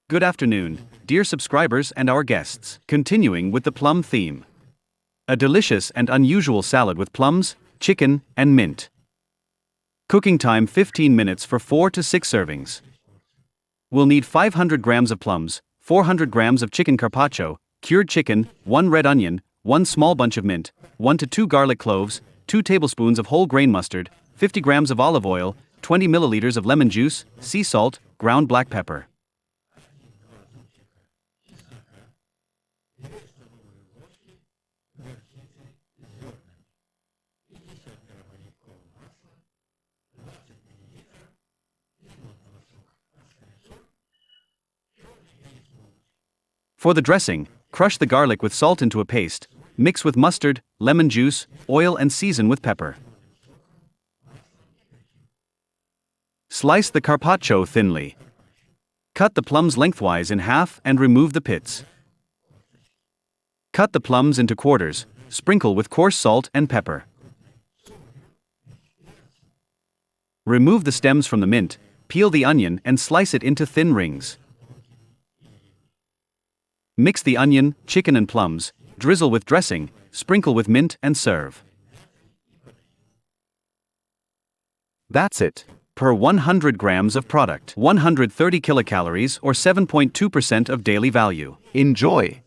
Good afternoon, dear subscribers and our guests. Continuing with the plum theme. A delicious and unusual salad with plums, chicken, and mint. Cooking time 15 minutes for 4 to 6 servings. We'll need 500 grams of plums, 400 grams of chicken carpaccio, cured chicken, 1 red onion, 1 small bunch of mint, 1 to 2 garlic cloves, 2 tablespoons of whole grain mustard, 50 grams of olive oil, 20 milliliters of lemon juice, sea salt, ground black pepper. For the dressing, crush the garlic with salt into a paste, mix with mustard, lemon juice, oil and season with pepper. Slice the carpaccio thinly. Cut the plums lengthwise in half and remove the pits. Cut the plums into quarters, sprinkle with coarse salt and pepper. Remove the stems from the mint, peel the onion and slice it into thin rings. Mix the onion, chicken and plums, drizzle with dressing, sprinkle with mint and serve. That's it. Per 100 grams of product, 130 kilocalories or 7.2% of daily value. Enjoy!